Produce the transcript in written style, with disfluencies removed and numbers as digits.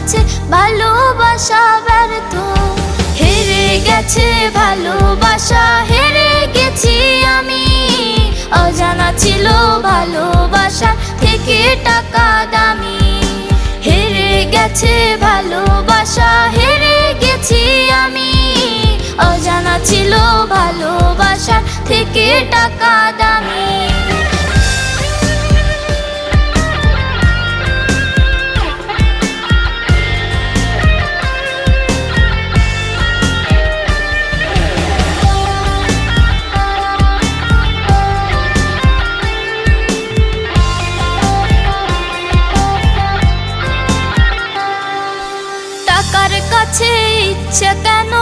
কাছে ভালোবাসা ব্যর্থ। হেরে গেছে ভালোবাসা, হেরে গেছি আমি। অজানা ছিল ভালোবাসা থেকে টাকা দামি। হেরে গেছে ভালোবাসা, হেরে গেছি আমি। অজানা ছিল ভালোবাসা থেকে টাকা দামি। টাকার কাছে ইচ্ছে কেন